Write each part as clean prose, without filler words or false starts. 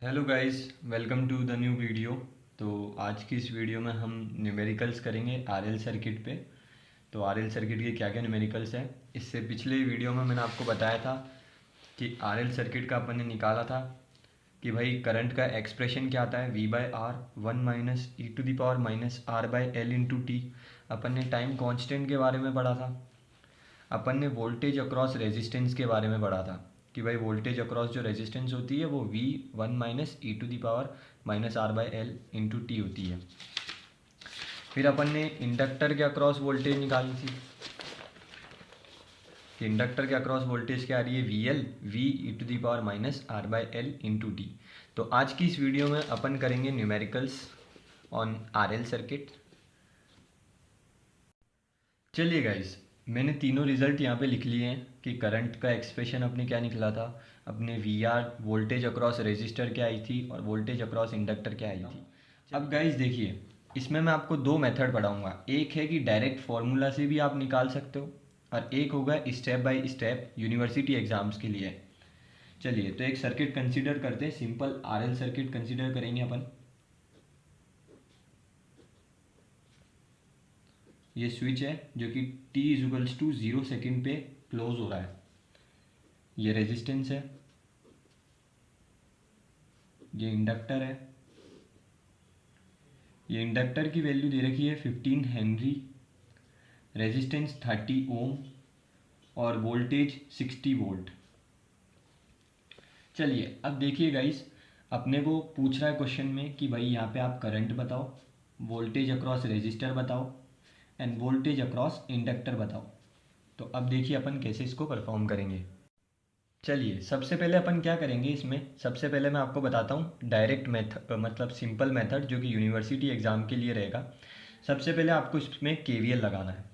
Hello guys, welcome to the new video. तो आज की इस वीडियो में हम न्यूमेरिकल्स करेंगे आरएल सर्किट पे। तो आरएल सर्किट के क्या क्या न्यूमेरिकल्स हैं, इससे पिछले वीडियो में मैंने आपको बताया था कि आरएल सर्किट का अपन ने निकाला था कि भाई करंट का एक्सप्रेशन क्या आता है, V by R 1 - e⁻ r/l/t। अपन ने टाइम कांस्टेंट के बारे में पढ़ा था। अपन ने वोल्टेज अक्रॉस रेजिस्टेंस के बारे में पढ़ा था कि भाई वोल्टेज अक्रॉस जो रेजिस्टेंस होती है वो v1 - e⁻r/l/t होती है। फिर अपन ने इंडक्टर के अक्रॉस वोल्टेज निकाली थी कि इंडक्टर के अक्रॉस वोल्टेज क्या आ रही है, v1 - e⁻r/l/t। तो आज की इस वीडियो में अपन करेंगे न्यूमेरिकल्स ऑन आरएल सर्किट। चलिए गाइस, मैंने तीनों रिजल्ट यहाँ पे लिख लिए हैं कि करंट का एक्सप्रेशन अपने क्या निकला था, अपने V R voltage across resistor क्या आई थी और वोल्टेज अक्रॉस इंडक्टर क्या आई थी। अब गाइस देखिए, इसमें मैं आपको दो मेथड पढ़ाऊँगा। एक है कि डायरेक्ट फार्मूला से भी आप निकाल सकते हो और एक होगा step by step university exams के लिए। चलिए, तो एक सर्किट कंसिडर करते हैं, सिंपल आरएल सर्किट कंसिडर करेंगे अपन। ये स्विच है जो कि t = 0 सेकेंड पे क्लोज हो रहा है। ये रेजिस्टेंस है, ये इंडक्टर है। ये इंडक्टर की वैल्यू दे रखी है 15 हेनरी, रेजिस्टेंस 30 ओम और वोल्टेज 60 वोल्ट। चलिए अब देखिए गाइस, अपने को पूछ रहा है क्वेश्चन में कि भाई यहाँ पे आप करंट बताओ, वोल्टेज अक्रॉस रेजिस्टर बताओ एंड वोल्टेज अक्रॉस इंडक्टर बताओ। तो अब देखिए अपन कैसे इसको परफॉर्म करेंगे। चलिए सबसे पहले अपन क्या करेंगे, इसमें सबसे पहले मैं आपको बताता हूँ डायरेक्ट मेथड, मतलब सिंपल मेथड जो कि यूनिवर्सिटी एग्ज़ाम के लिए रहेगा। सबसे पहले आपको इसमें केवीएल लगाना है।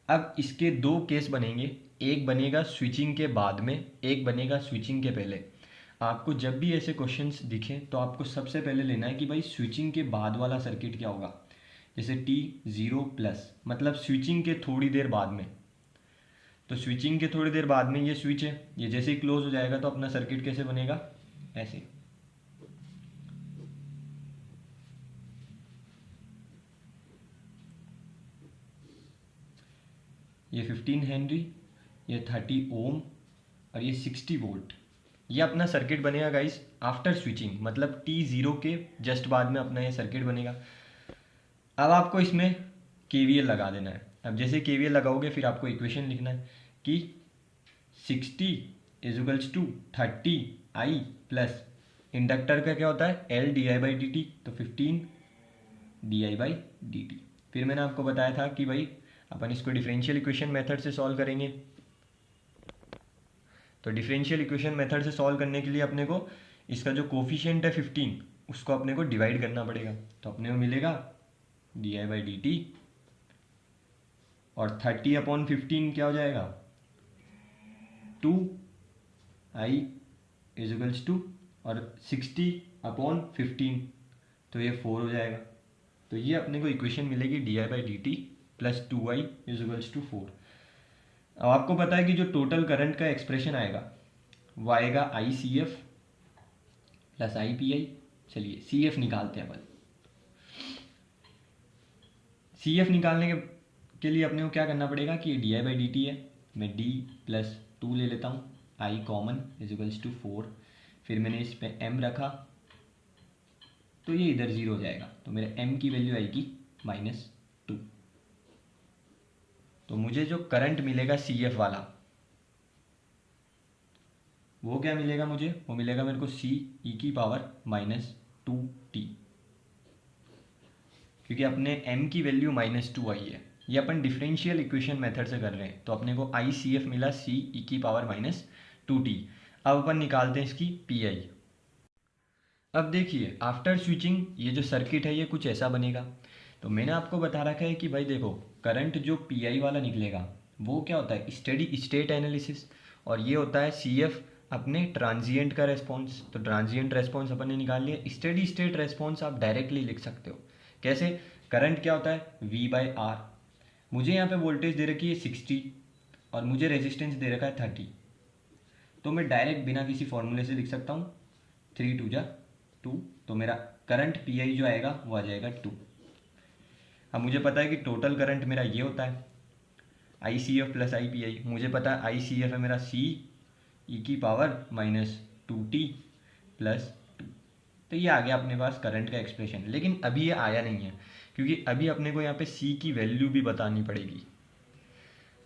अब इसके दो केस बनेंगे, एक बनेगा स्विचिंग के बाद में, एक बनेगा स्विचिंग के पहले। आपको जब भी ऐसे क्वेश्चंस दिखें तो आपको सबसे पहले लेना है कि भाई स्विचिंग के बाद वाला सर्किट क्या होगा। जैसे t0+, मतलब स्विचिंग के थोड़ी देर बाद में। तो स्विचिंग के थोड़ी देर बाद में ये स्विच है, ये जैसे ही क्लोज हो जाएगा तो अपना सर्किट कैसे बनेगा, ऐसे। ये 15 हेनरी, ये 30 ओम और ये 60 वोल्ट। ये अपना सर्किट बनेगा गाइस आफ्टर स्विचिंग, मतलब t0 के जस्ट बाद में अपना ये सर्किट बनेगा। अब आपको इसमें केवीएल लगा देना है। अब जैसे केवीएल लगाओगे फिर आपको इक्वेशन लिखना है कि 60 = 30i प्लस इंडक्टर का क्या होता है L/di/dt, तो 15 di/dt। फिर मैंने आपको बताया था कि भाई अपन इसको डिफरेंशियल इक्वेशन मेथड से सॉल्व करेंगे। तो डिफरेंशियल इक्वेशन मेथड से सॉल्व करने के लिए अपने को इसका जो कोफिशिएंट है 15, उसको अपने को डिवाइड करना पड़ेगा। तो अपने को मिलेगा di/dt और 30/15 क्या हो जाएगा, 2i और 60/15 तो ये 4 हो जाएगा। तो ये अपने को इक्वेशन मिलेगी di/dt + 2i = 4। अब आपको पता है कि जो टोटल करंट का एक्सप्रेशन आएगा वो आएगा ICF + IPI। चलिए CF निकालते हैं अपन। CF निकालने के लिए अपने को क्या करना पड़ेगा कि di/dt है, मैं d + 2 ले लेता हूँ, i कॉमन = 4। फिर मैंने इस पे m रखा तो ये इधर 0 हो जाएगा, तो मेरे m की वैल्यू आएगी -2। तो मुझे जो करंट मिलेगा CF वाला वो क्या मिलेगा, मुझे वो मिलेगा मेरे को C e⁻−2t, क्योंकि अपने m की वैल्यू -2 आई है। ये अपन डिफरेंशियल इक्वेशन मेथड से कर रहे हैं, तो अपने को ICF मिला Ce⁻−2t। अब अपन निकालते हैं इसकी PI। अब देखिए आफ्टर स्विचिंग ये जो सर्किट है ये कुछ ऐसा बनेगा। तो मैंने आपको बता रखा है कि भाई देखो, करंट जो PI वाला निकलेगा वो क्या होता है, स्टेडी स्टेट एनालिसिस, और ये होता है CF अपने ट्रांजिएंट का रेस्पॉन्स। तो ट्रांजिएंट रेस्पॉन्स अपन ने निकाल लिया। स्टेडी स्टेट रेस्पॉन्स आप डायरेक्टली लिख सकते हो। कैसे, करंट क्या होता है V/R, मुझे यहाँ पे वोल्टेज दे रखी है 60 और मुझे रेजिस्टेंस दे रखा है 30। तो मैं डायरेक्ट बिना किसी फॉर्मूले से लिख सकता हूँ 3 2 2, तो मेरा करंट पी आई जो आएगा वो आ जाएगा 2। अब मुझे पता है कि टोटल करंट मेरा ये होता है I C F plus I P I. मुझे पता है आई सी एफ है मेरा सी ई की पावर माइनस 2t प्लस 2। तो ये आ गया अपने पास करंट का एक्सप्रेशन। लेकिन अभी ये आया नहीं है क्योंकि अभी अपने को यहाँ पे सी की वैल्यू भी बतानी पड़ेगी।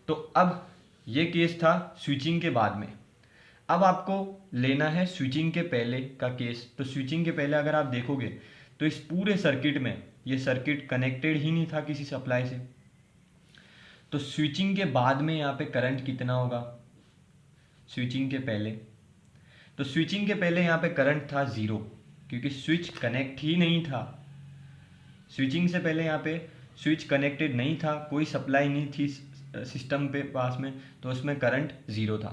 तो अब ये केस था स्विचिंग के बाद में। अब आपको लेना है स्विचिंग के पहले का केस। तो स्विचिंग के पहले अगर आप देखोगे तो इस पूरे सर्किट में ये सर्किट कनेक्टेड ही नहीं था किसी सप्लाई से। तो स्विचिंग के बाद में यहाँ पे करंट कितना होगा स्विचिंग के पहले? तो स्विचिंग के पहले यहाँ पे करंट था 0 क्योंकि स्विच कनेक्ट ही नहीं था। स्विचिंग से पहले यहाँ पे स्विच कनेक्टेड नहीं था, कोई सप्लाई नहीं थी सिस्टम पे पास में, तो उसमें करंट 0 था।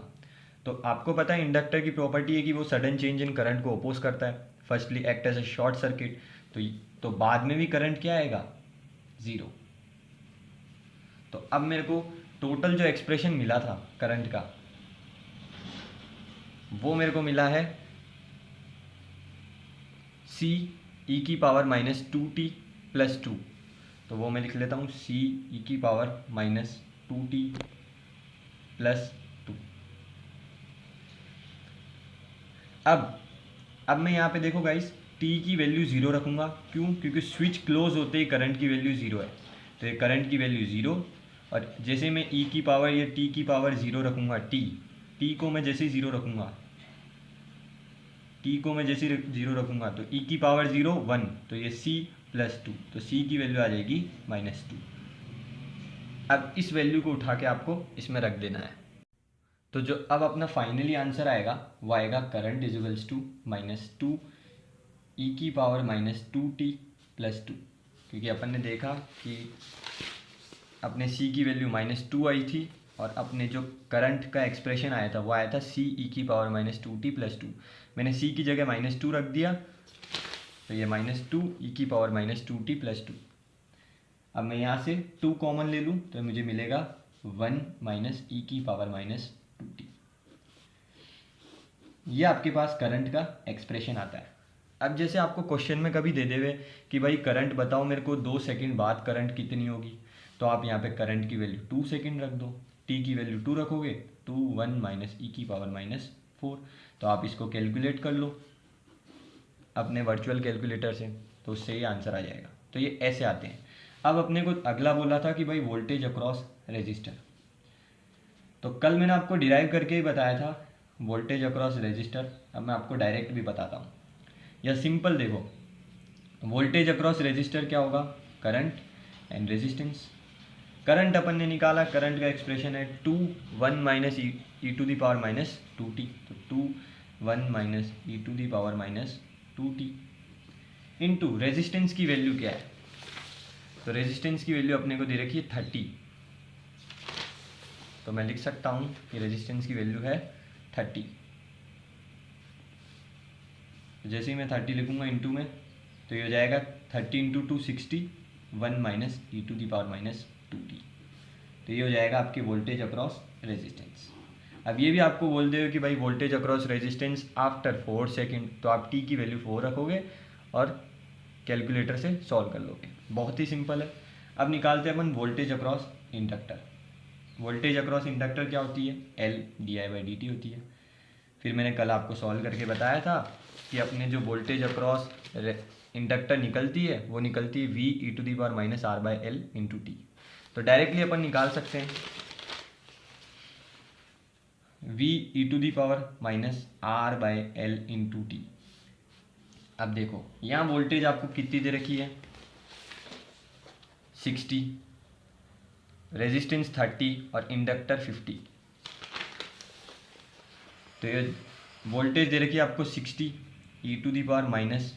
तो आपको पता है इंडक्टर की प्रॉपर्टी है कि वो सडन चेंज इन करंट को अपोज करता है। Firstly act as a short circuit, तो बाद में भी करंट क्या आएगा 0। तो अब मेरे को टोटल जो एक्सप्रेशन मिला था करंट का वो मेरे को मिला है सी ई की पावर माइनस 2t प्लस 2। तो वो मैं लिख लेता हूँ सी ई की पावर माइनस 2t प्लस 2। अब मैं यहाँ पे देखो गाइस t की वैल्यू 0 रखूँगा। क्यों? क्योंकि स्विच क्लोज होते ही करंट की वैल्यू 0 है, तो ये करंट की वैल्यू 0। और जैसे मैं e की पावर या t की पावर 0 रखूँगा, t को मैं जैसे 0 रखूँगा, t को मैं जैसे 0 रखूँगा तो e की पावर 0 1, तो ये c प्लस 2, तो c की वैल्यू आ जाएगी -2। अब इस वैल्यू को उठा के आपको इसमें रख देना है। तो जो अब अपना फाइनली आंसर आएगा वो आएगा करंट इजिकल्स टू -2 ई की पावर -2t प्लस 2। क्योंकि अपन ने देखा कि अपने c की वैल्यू -2 आई थी और अपने जो करंट का एक्सप्रेशन आया था वो आया था c ई की पावर -2t प्लस 2। मैंने c की जगह -2 रख दिया, तो ये -2 ई की पावर -2t प्लस 2। अब मैं यहाँ से 2 कॉमन ले लूँ तो मुझे मिलेगा 1 माइनस ई की पावर -2t। ये आपके पास करंट का एक्सप्रेशन आता है। अब जैसे आपको क्वेश्चन में कभी दे देवे कि भाई करंट बताओ मेरे को 2 सेकंड बाद करंट कितनी होगी, तो आप यहाँ पे करंट की वैल्यू 2 सेकंड रख दो। t की वैल्यू 2 रखोगे, 2 1 माइनस ई की पावर -4। तो आप इसको कैलकुलेट कर लो अपने वर्चुअल कैलकुलेटर से, तो उससे ही आंसर आ जाएगा। तो ये ऐसे आते हैं। अब अपने को अगला बोला था कि भाई वोल्टेज अक्रॉस रेजिस्टर। तो कल मैंने आपको डिराइव करके ही बताया था वोल्टेज अक्रॉस रेजिस्टर। अब मैं आपको डायरेक्ट भी बताता हूँ, या सिंपल देखो, वोल्टेज अक्रॉस रेजिस्टर क्या होगा, करंट एंड रेजिस्टेंस। करंट अपन ने निकाला, करंट का एक्सप्रेशन है 2 1 minus e to the power -2t। तो 2 1 minus e to the power -2t into resistance की वैल्यू क्या है। तो रेजिस्टेंस की वैल्यू अपने को दे रखी है 30। तो मैं लिख सकता हूँ कि रेजिस्टेंस की वैल्यू है 30। जैसे ही मैं 30 लिखूँगा इंटू में, तो ये हो जाएगा 30 into 2 60, 1 minus e to the power -2t। तो ये हो जाएगा आपकी वोल्टेज अक्रॉस रेजिस्टेंस। अब ये भी आपको बोल दे कि भाई voltage across resistance after 4 second, तो आप t की वैल्यू 4 रखोगे और कैलकुलेटर से सॉल्व कर लोगे। बहुत ही सिंपल है। अब निकालते हैं अपन voltage across inductor. Voltage across inductor क्या होती है, L di/dt होती है। फिर मैंने कल आपको सॉल्व करके बताया था कि अपने जो वोल्टेज अक्रॉस इंडक्टर निकलती है वो निकलती है v e to the power -r/L into T. तो डायरेक्टली अपन निकाल सकते हैं v e to the power -r/L into T. अब देखो यहाँ वोल्टेज आपको कितनी दे रखी है 60, रेजिस्टेंस 30 और इंडक्टर 50। तो ये वोल्टेज दे रखी है आपको 60 e to the power minus,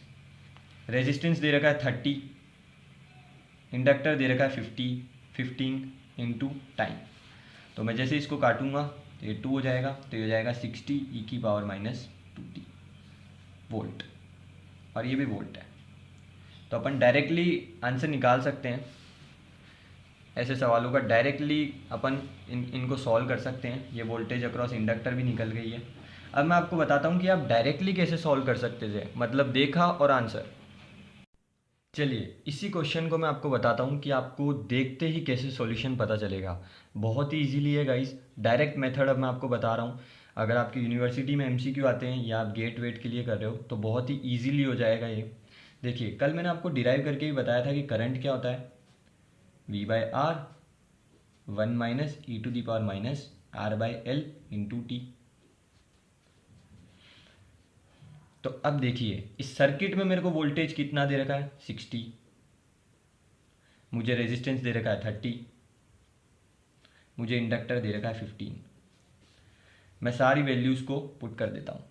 resistance दे रखा है 30, इंडक्टर दे रखा है 15 इंटू टाइम। तो मैं जैसे इसको काटूंगा तो ये 2 हो जाएगा, तो ये हो जाएगा 60 ई की पावर -2t वोल्ट, और ये भी वोल्ट है। तो अपन डायरेक्टली आंसर निकाल सकते हैं ऐसे सवालों का। डायरेक्टली अपन इनको सॉल्व कर सकते हैं। ये वोल्टेज अक्रॉस इंडक्टर भी निकल गई है। अब मैं आपको बताता हूँ कि आप डायरेक्टली कैसे सॉल्व कर सकते थे, मतलब देखा और आंसर। चलिए इसी क्वेश्चन को मैं आपको बताता हूँ कि आपको देखते ही कैसे सॉल्यूशन पता चलेगा। बहुत ही इजीली है गाइस, डायरेक्ट मेथड अब मैं आपको बता रहा हूँ। अगर आपकी यूनिवर्सिटी में एमसीक्यू आते हैं या आप गेट वेट के लिए कर रहे हो तो बहुत ही इजीली हो जाएगा ये। देखिए कल मैंने आपको डिराइव करके ही बताया था कि करंट क्या होता है, V by R 1 minus e to the power minus R by L into T. तो अब देखिए इस सर्किट में मेरे को वोल्टेज कितना दे रखा है 60, मुझे रेजिस्टेंस दे रखा है 30, मुझे इंडक्टर दे रखा है 15। मैं सारी वैल्यूज़ को पुट कर देता हूँ।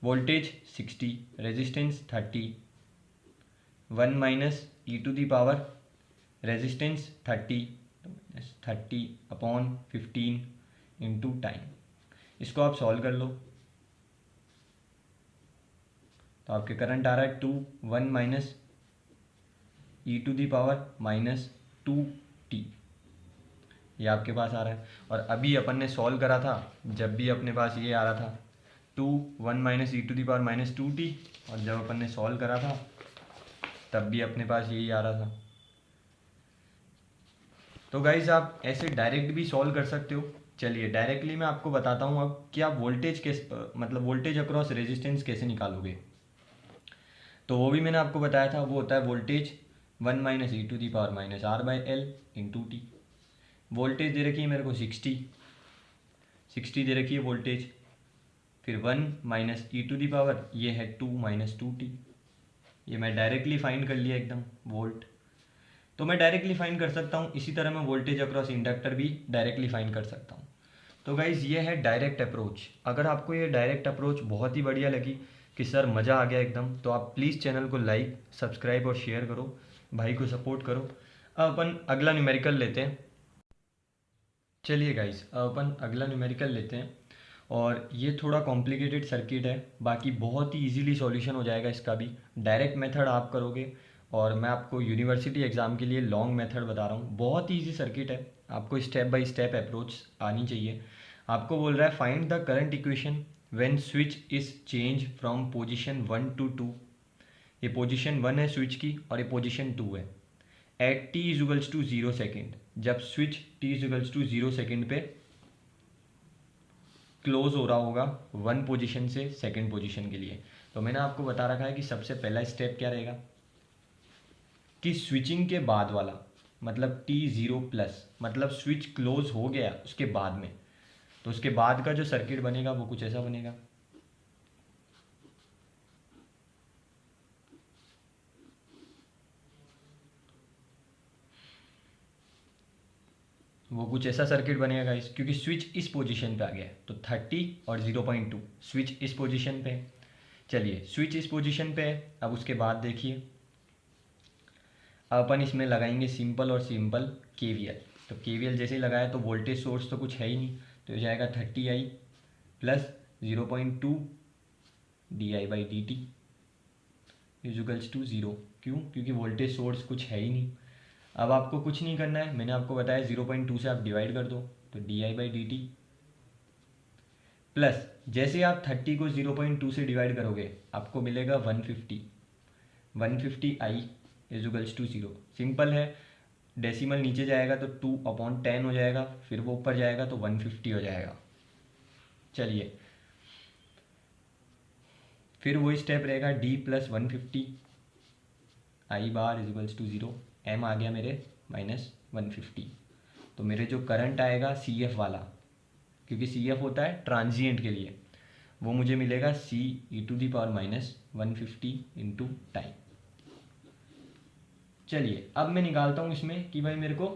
Voltage 60, resistance 30, 1 minus e to the power resistance 30, तो माइनस 30 अपॉन 15 इंटू टाइम। इसको आप सॉल्व कर लो तो आपके करंट आ रहा है 2, 1 minus e to the power minus 2t, ये आपके पास आ रहा है। और अभी अपन ने सॉल्व करा था जब भी अपने पास ये आ रहा था 2, 1 minus e to the power minus 2t, और जब अपन ने सॉल्व करा था तब भी अपने पास यही आ रहा था। तो गाइज आप ऐसे डायरेक्ट भी सॉल्व कर सकते हो। चलिए डायरेक्टली मैं आपको बताता हूँ अब कि आप वोल्टेज मतलब वोल्टेज अक्रॉस रेजिस्टेंस कैसे निकालोगे। तो वो भी मैंने आपको बताया था, वो होता है voltage 1 minus e to the power minus R by L into T. Voltage दे रखी है मेरे को 60 दे रखी है वोल्टेज, फिर 1 minus e to the power ये है 2 माइनस 2t। ये मैं डायरेक्टली फाइंड कर लिया एकदम वोल्ट। तो मैं डायरेक्टली फाइंड कर सकता हूँ, इसी तरह मैं वोल्टेज अक्रॉस इंडक्टर भी डायरेक्टली फाइंड कर सकता हूँ। तो गाइज़ ये है डायरेक्ट अप्रोच। अगर आपको ये डायरेक्ट अप्रोच बहुत ही बढ़िया लगी कि सर मज़ा आ गया एकदम, तो आप प्लीज़ चैनल को लाइक सब्सक्राइब और शेयर करो, भाई को सपोर्ट करो। अब अपन अगला न्यूमेरिकल लेते हैं। चलिए गाइज़ अब अपन अगला न्यूमेरिकल लेते हैं, और ये थोड़ा कॉम्प्लिकेटेड सर्किट है, बाकी बहुत ही इजीली सॉल्यूशन हो जाएगा इसका भी। डायरेक्ट मेथड आप करोगे और मैं आपको यूनिवर्सिटी एग्ज़ाम के लिए लॉन्ग मेथड बता रहा हूँ। बहुत ही ईजी सर्किट है, आपको स्टेप बाय स्टेप अप्रोच आनी चाहिए। आपको बोल रहा है find the current equation when switch is change from position 1 to 2। ये पोजीशन 1 है स्विच की और ये पोजीशन 2 है। एट t इजुगल्स टू 0 सेकेंड, जब स्विच t इजुगल्स टू 0 सेकेंड पे क्लोज हो रहा होगा 1 पोजीशन से 2nd पोजीशन के लिए। तो मैंने आपको बता रखा है कि सबसे पहला स्टेप क्या रहेगा कि स्विचिंग के बाद वाला, मतलब t0 प्लस, मतलब स्विच क्लोज हो गया उसके बाद में, तो उसके बाद का जो सर्किट बनेगा वो कुछ ऐसा बनेगा। वो कुछ ऐसा सर्किट बनेगा गाइस, क्योंकि स्विच इस पोजीशन पे आ गया है, तो 30 और 0.2 स्विच इस पोजीशन पे है। चलिए स्विच इस पोजीशन पे है, अब उसके बाद देखिए अपन इसमें लगाएंगे सिंपल और सिंपल केवीएल। तो केवीएल जैसे ही लगाया तो वोल्टेज सोर्स तो कुछ है ही नहीं, तो हो जाएगा 30i प्लस 0.2 di/dt इजुगल्स टू 0। क्यों? क्योंकि वोल्टेज सोर्स कुछ है ही नहीं। अब आपको कुछ नहीं करना है, मैंने आपको बताया 0.2 से आप डिवाइड कर दो, तो di/dt प्लस जैसे आप 30 को 0.2 से डिवाइड करोगे आपको मिलेगा 150i इजुगल्स टू 0। सिंपल है, डेसिमल नीचे जाएगा तो 2/10 हो जाएगा, फिर वो ऊपर जाएगा तो 150 हो जाएगा। चलिए फिर वही स्टेप रहेगा d प्लस 150 आई बार इजुगल्स टू 0, m आ गया मेरे माइनस 150। तो मेरे जो करंट आएगा सी एफ वाला, क्योंकि सी एफ होता है ट्रांजिएंट के लिए, वो मुझे मिलेगा c e to the power minus 150 into time. चलिए अब मैं निकालता हूँ इसमें कि भाई मेरे को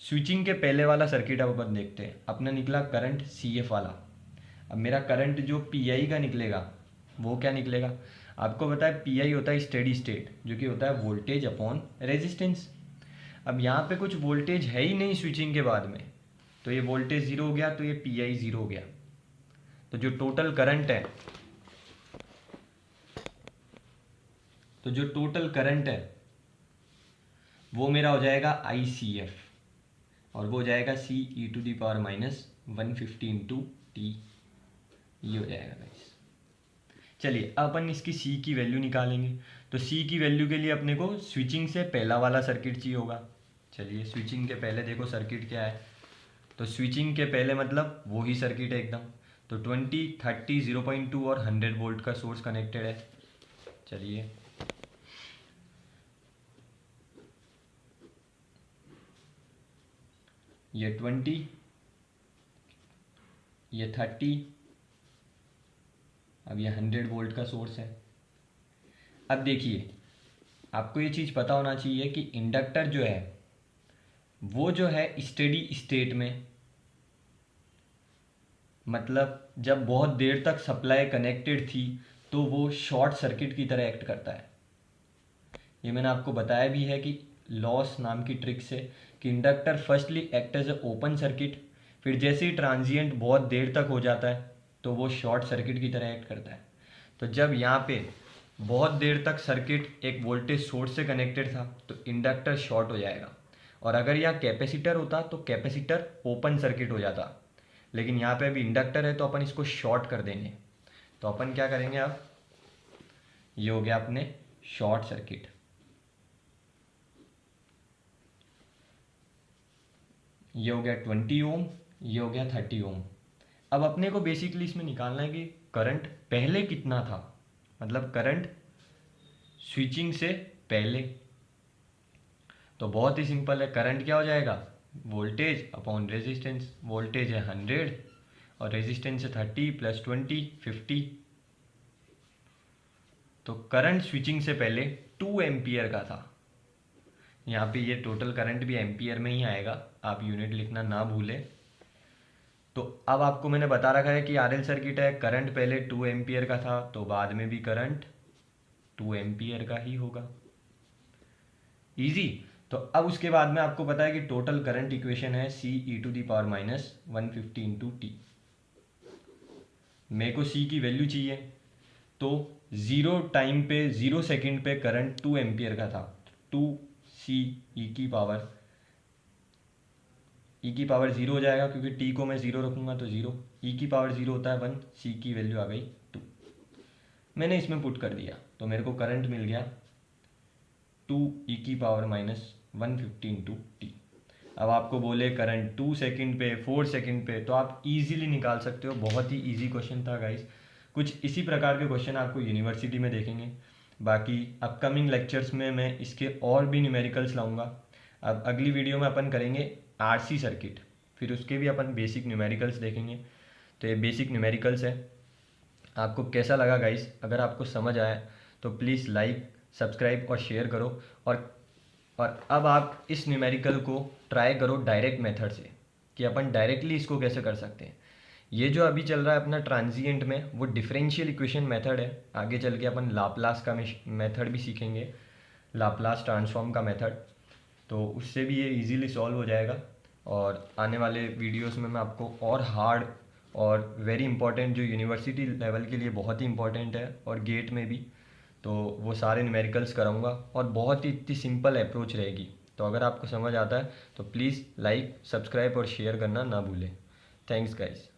स्विचिंग के पहले वाला सर्किट अब अपन देखते हैं। अपना निकला करंट सी एफ वाला। अब मेरा करंट जो पी आई का निकलेगा वो क्या निकलेगा, आपको पता है पी आई होता है स्टेडी स्टेट, जो कि होता है वोल्टेज अपॉन रेजिस्टेंस। अब यहाँ पे कुछ वोल्टेज है ही नहीं स्विचिंग के बाद में, तो ये वोल्टेज ज़ीरो हो गया, तो ये पी आई ज़ीरो हो गया। तो जो टोटल करंट है, तो जो टोटल करंट है वो मेरा हो जाएगा आई सी एफ, और वो हो जाएगा C e to the power minus 150 into T. ये हो जाएगा गाइस। चलिए अब अपन इसकी सी की वैल्यू निकालेंगे। तो सी की वैल्यू के लिए अपने को स्विचिंग से पहला वाला सर्किट चाहिए होगा। चलिए स्विचिंग के पहले देखो सर्किट क्या है। तो स्विचिंग के पहले मतलब वो ही सर्किट है एकदम। तो 20, 30, 0.2 और 100 वोल्ट का सोर्स कनेक्टेड है। चलिए ये 20, ये 30, अब ये 100 वोल्ट का सोर्स है। अब देखिए आपको ये चीज़ पता होना चाहिए कि इंडक्टर जो है वो जो है स्टेडी स्टेट में, मतलब जब बहुत देर तक सप्लाई कनेक्टेड थी तो वो शॉर्ट सर्किट की तरह एक्ट करता है। ये मैंने आपको बताया भी है कि लॉस नाम की ट्रिक से कि inductor firstly act as a open circuit, फिर जैसे ही ट्रांजिएंट बहुत देर तक हो जाता है तो वो शॉर्ट सर्किट की तरह एक्ट करता है। तो जब यहाँ पे बहुत देर तक सर्किट एक वोल्टेज सोर्स से कनेक्टेड था तो इंडक्टर शॉर्ट हो जाएगा, और अगर यहाँ कैपेसिटर होता तो कैपेसिटर ओपन सर्किट हो जाता। लेकिन यहाँ पे अभी इंडक्टर है तो अपन इसको शॉर्ट कर देंगे। तो अपन क्या करेंगे, अब ये हो गया अपने शॉर्ट सर्किट। ये हो गया 20 ओम, ये हो गया 30 ओम। अब अपने को बेसिकली इसमें निकालना है कि करंट पहले कितना था, मतलब करंट स्विचिंग से पहले। तो बहुत ही सिंपल है, करंट क्या हो जाएगा, वोल्टेज अपॉन रेजिस्टेंस। वोल्टेज है 100 और रेजिस्टेंस है 30 + 20 50। तो करंट स्विचिंग से पहले 2 एम्पियर का था। यहाँ पे ये टोटल करंट भी एम्पियर में ही आएगा, आप यूनिट लिखना ना भूलें। तो अब आपको मैंने बता रखा है कि आरएल सर्किट है, करंट पहले 2 एम्पियर का था तो बाद में भी करंट 2 एम्पियर का ही होगा। इजी। तो अब उसके बाद में आपको पता है कि टोटल करंट इक्वेशन है C e⁻⁻150 × t। मेरे को C की वैल्यू चाहिए, तो 0 टाइम पे 0 सेकंड पे करंट 2 एम्पियर का था। 2C e⁻ 0 हो जाएगा क्योंकि t को मैं 0 रखूंगा तो 0, e⁻0 होता है 1, C की वैल्यू आ गई 2। मैंने इसमें पुट कर दिया तो मेरे को करंट मिल गया 2 e⁻⁻150 × t। अब आपको बोले करंट 2 सेकंड पे 4 सेकंड पे, तो आप इजीली निकाल सकते हो। बहुत ही इजी क्वेश्चन था गाइस। कुछ इसी प्रकार के क्वेश्चन आपको यूनिवर्सिटी में देखेंगे। बाकी अपकमिंग लेक्चर्स में मैं इसके और भी न्यूमेरिकल्स लाऊंगा। अब अगली वीडियो में अपन करेंगे आरसी सर्किट, फिर उसके भी अपन बेसिक न्यूमेरिकल्स देखेंगे। तो ये बेसिक न्यूमेरिकल्स है। आपको कैसा लगा गाइस? अगर आपको समझ आया तो प्लीज़ लाइक, सब्सक्राइब और शेयर करो। और अब आप इस न्यूमेरिकल को ट्राई करो डायरेक्ट मेथड से कि अपन डायरेक्टली इसको कैसे कर सकते हैं। ये जो अभी चल रहा है अपना ट्रांजिएंट में वो डिफरेंशियल इक्वेशन मेथड है। आगे चल के अपन लाप्लास का मेथड भी सीखेंगे, लाप्लास ट्रांसफॉर्म का मेथड। तो उससे भी ये इजीली सॉल्व हो जाएगा। और आने वाले वीडियोस में मैं आपको और हार्ड और वेरी इंपॉर्टेंट जो यूनिवर्सिटी लेवल के लिए बहुत ही इंपॉर्टेंट है और गेट में भी, तो वो सारे न्यूमेरिकल्स कराऊंगा और बहुत ही इतनी सिंपल अप्रोच रहेगी। तो अगर आपको समझ आता है तो प्लीज़ लाइक, सब्सक्राइब और शेयर करना ना भूलें। Thanks guys.